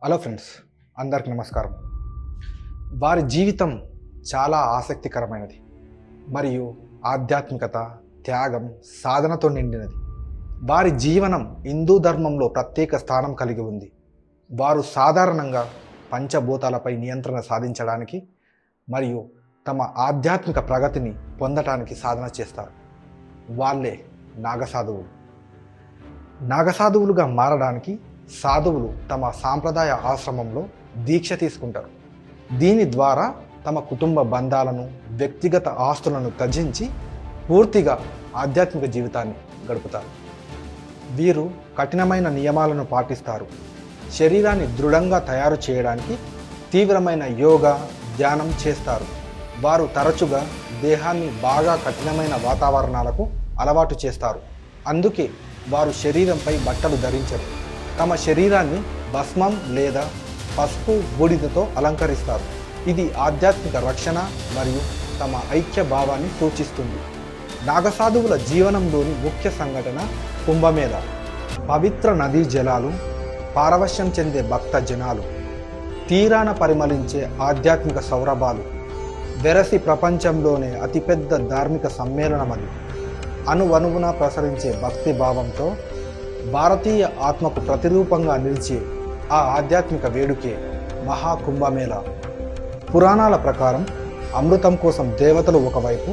Hello friends, అందరికి నమస్కారం. వారి జీవితం చాలా ఆసక్తికరమైనది మరియు ఆధ్యాత్మికత, త్యాగం, సాధనతో నిండినది. వారి జీవనం హిందూ ధర్మంలో ప్రత్యేక స్థానం కలిగి ఉంది. వారు సాధారణంగా పంచభూతాలపై నియంత్రణ సాధించడానికి మరియు తమ ఆధ్యాత్మిక ప్రగతిని పొందటానికి సాధన చేస్తారు. వాళ్ళే నాగసాధువులు. నాగసాధువులుగా మారడానికి సాధువులు తమ సాంప్రదాయ ఆశ్రమంలో దీక్ష తీసుకుంటారు. దీని ద్వారా తమ కుటుంబ బంధాలను, వ్యక్తిగత ఆస్తులను త్యజించి పూర్తిగా ఆధ్యాత్మిక జీవితాన్ని గడుపుతారు. వీరు కఠినమైన నియమాలను పాటిస్తారు. శరీరాన్ని దృఢంగా తయారు చేయడానికి తీవ్రమైన యోగా, ధ్యానం చేస్తారు. వారు తరచుగా దేహాన్ని బాగా కఠినమైన వాతావరణాలకు అలవాటు చేస్తారు. అందుకే వారు శరీరంపై బట్టలు ధరించరు. తమ శరీరాన్ని భస్మం లేదా పసుపు, బూడిదతో అలంకరిస్తారు. ఇది ఆధ్యాత్మిక రక్షణ మరియు తమ ఐక్య భావాన్ని సూచిస్తుంది. నాగసాధువుల జీవనంలోని ముఖ్య సంఘటన కుంభమేళ. పవిత్ర నదీ జలాలు, పారవశ్యం చెందే భక్త జనాలు, తీరాన పరిమళించే ఆధ్యాత్మిక సౌరభాలు, వెరసి ప్రపంచంలోనే అతిపెద్ద ధార్మిక సమ్మేళనం అది. అణువణువున ప్రసరించే భక్తి భావంతో భారతీయ ఆత్మకు ప్రతిరూపంగా నిలిచే ఆ ఆధ్యాత్మిక వేడుకే మహాకుంభమేళ. పురాణాల ప్రకారం అమృతం కోసం దేవతలు ఒకవైపు,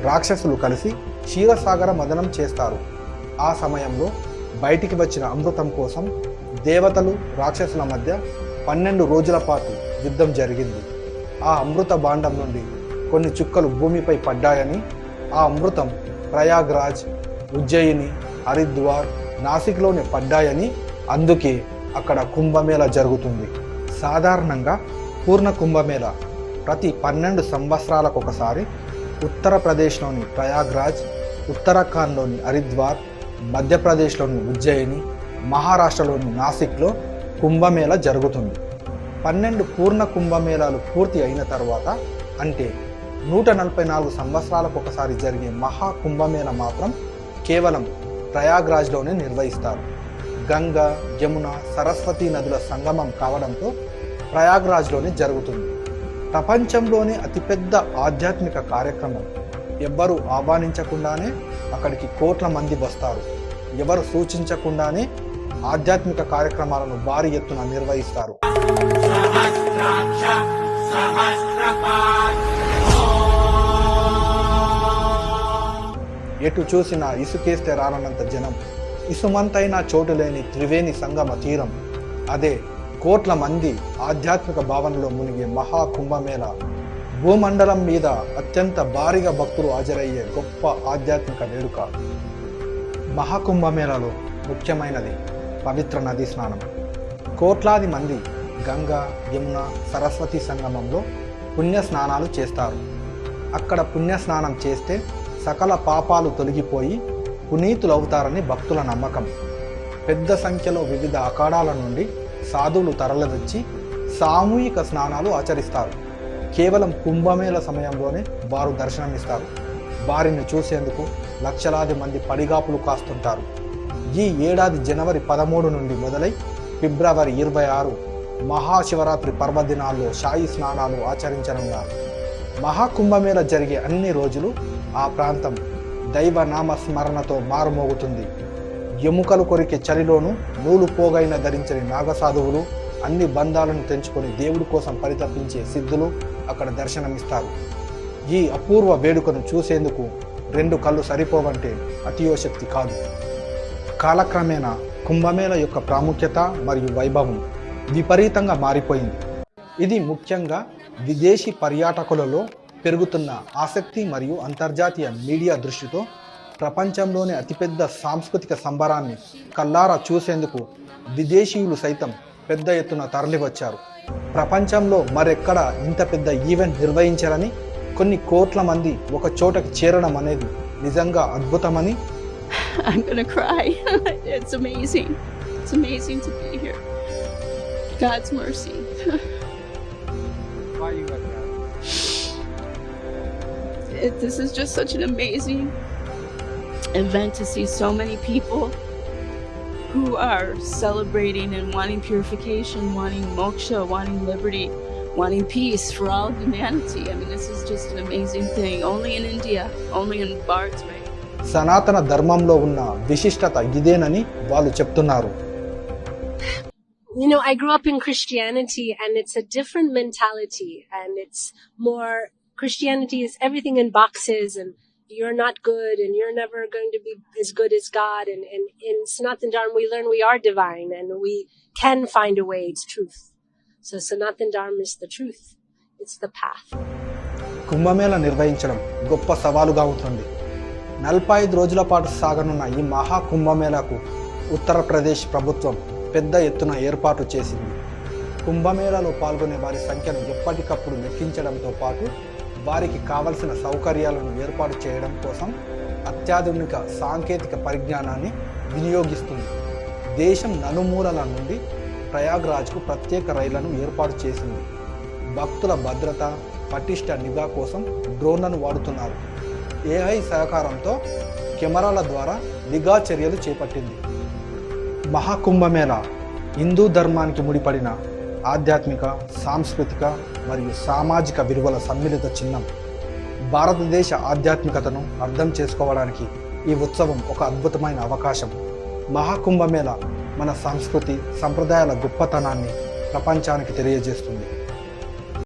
రాక్షసులు కలిసి క్షీరసాగర మదనం చేస్తారు. ఆ సమయంలో బయటికి వచ్చిన అమృతం కోసం దేవతలు, రాక్షసుల మధ్య 12 రోజుల పాటు యుద్ధం జరిగింది. ఆ అమృత భాండం నుండి కొన్ని చుక్కలు భూమిపై పడ్డాయని, ఆ అమృతం ప్రయాగ్రాజ్, ఉజ్జయిని, హరిద్వార్, నాసిక్లోనే పడ్డాయని, అందుకే అక్కడ కుంభమేళ జరుగుతుంది. సాధారణంగా పూర్ణ కుంభమేళ ప్రతి 12 సంవత్సరాలకు ఒకసారి ఉత్తరప్రదేశ్లోని ప్రయాగ్రాజ్, ఉత్తరాఖండ్లోని హరిద్వార్, మధ్యప్రదేశ్లోని ఉజ్జయిని, మహారాష్ట్రలోని నాసిక్లో కుంభమేళ జరుగుతుంది. 12 పూర్ణ కుంభమేళాలు పూర్తి అయిన తర్వాత, అంటే 144 సంవత్సరాలకు ఒకసారి జరిగే మహాకుంభమేళ మాత్రం కేవలం ప్రయాగ్రాజ్లోనే నిర్వహిస్తారు. గంగా, యమున, సరస్వతి నదుల సంగమం కావడంతో ప్రయాగ్రాజ్లోనే జరుగుతుంది. ప్రపంచంలోనే అతిపెద్ద ఆధ్యాత్మిక కార్యక్రమం. ఎవ్వరూ ఆహ్వానించకుండానే అక్కడికి కోట్ల మంది వస్తారు. ఎవరు సూచించకుండానే ఆధ్యాత్మిక కార్యక్రమాలను భారీ ఎత్తున నిర్వహిస్తారు. ఎటు చూసినా ఇసుకేస్తే రానంత జనం, ఇసుమంతైనా చోటు లేని త్రివేణి సంగమ తీరం. అదే కోట్ల మంది ఆధ్యాత్మిక భావనలో మునిగే మహాకుంభమేళ. భూమండలం మీద అత్యంత భారీగా భక్తులు హాజరయ్యే గొప్ప ఆధ్యాత్మిక వేడుక. మహాకుంభమేళలో ముఖ్యమైనది పవిత్ర నదీ స్నానం. కోట్లాది మంది గంగా, యమున, సరస్వతి సంగమంలో పుణ్య స్నానాలు చేస్తారు. అక్కడ పుణ్య స్నానం చేస్తే సకల పాపాలు తొలగిపోయి పునీతులవుతారని భక్తుల నమ్మకం. పెద్ద సంఖ్యలో వివిధ అఖాడాల నుండి సాధువులు తరలివచ్చి సామూహిక స్నానాలు ఆచరిస్తారు. కేవలం కుంభమేళ సమయంలోనే వారు దర్శనమిస్తారు. వారిని చూసేందుకు లక్షలాది మంది పడిగాపులు కాస్తుంటారు. ఈ ఏడాది జనవరి 13 నుండి మొదలై ఫిబ్రవరి 26 మహాశివరాత్రి పర్వదినాల్లో షాయి స్నానాలు ఆచరించనున్నారు. మహాకుంభమేళ జరిగే అన్ని రోజులు ఆ ప్రాంతం దైవ నామస్మరణతో మారుమోగుతుంది. ఎముకలు కొరికే చలిలోనూ నూలు పోగైన ధరించని నాగసాధువులు, అన్ని బంధాలను తెంచుకొని దేవుడి కోసం పరితపించే సిద్ధులు అక్కడ దర్శనమిస్తారు. ఈ అపూర్వ వేడుకను చూసేందుకు 2 కళ్ళు సరిపోవంటే అతియోశక్తి కాదు. కాలక్రమేణా కుంభమేళ యొక్క ప్రాముఖ్యత మరియు వైభవం విపరీతంగా మారిపోయింది. ఇది ముఖ్యంగా విదేశీ పర్యాటకులలో పెరుగుతున్న ఆసక్తి మరియు అంతర్జాతీయ మీడియా దృష్టితో ప్రపంచంలోనే అతిపెద్ద సాంస్కృతిక సంబరాన్ని కల్లారా చూసేందుకు విదేశీయులు సైతం పెద్ద ఎత్తున తరలివచ్చారు. ప్రపంచంలో మరెక్కడ ఇంత పెద్ద ఈవెంట్ నిర్వహించారని, కొన్ని కోట్ల మంది ఒక చోటకి చేరడం అనేది నిజంగా అద్భుతమని. I'm gonna cry. It's amazing. It's amazing to be here. God's mercy. Why you like that? This is just such an amazing event to see so many people who are celebrating and wanting purification, wanting moksha, wanting liberty, wanting peace for all humanity. I mean, this is just an amazing thing. Only in India, only in Bharat, right? సనాతన ధర్మంలో ఉన్న విశిష్టత ఇదేనని వాళ్ళు చెప్తున్నారు. You know, I grew up in Christianity and it's a different mentality, and it's more, Christianity is everything in boxes and you're not good and you're never going to be as good as God. And in Sanatan Dharma, we learn we are divine and we can find a way. It's truth. So Sanatan Dharma is the truth. It's the path. Kumbh Mela నిర్వహించడం గొప్ప సవాలుగా ఉంటుంది. 45 రోజుల పాటు సాగనున్న ఈ మహా కుంభమేళకు ఉత్తరప్రదేశ్ ప్రభుత్వం పెద్ద ఎత్తున ఏర్పాటు చేసింది. కుంభమేళలో పాల్గొనే వారి సంఖ్యను ఎప్పటికప్పుడు లెక్కించడంతో పాటు వారికి కావలసిన సౌకర్యాలను ఏర్పాటు చేయడం కోసం అత్యాధునిక సాంకేతిక పరిజ్ఞానాన్ని వినియోగిస్తుంది. దేశం నలుమూలల నుండి ప్రయాగ్రాజ్కు ప్రత్యేక రైళ్లను ఏర్పాటు చేసింది. భక్తుల భద్రత, పటిష్ట నిఘా కోసం డ్రోన్లను వాడుతున్నారు. AI సహకారంతో కెమెరాల ద్వారా నిఘా చర్యలు చేపట్టింది. మహాకుంభమేళ హిందూ ధర్మానికి ముడిపడిన ఆధ్యాత్మిక, సాంస్కృతిక మరియు సామాజిక విలువల సమ్మిళిత చిహ్నం. భారతదేశ ఆధ్యాత్మికతను అర్థం చేసుకోవడానికి ఈ ఉత్సవం ఒక అద్భుతమైన అవకాశం. మహాకుంభమేళ మన సంస్కృతి, సంప్రదాయాల గొప్పతనాన్ని ప్రపంచానికి తెలియజేస్తుంది.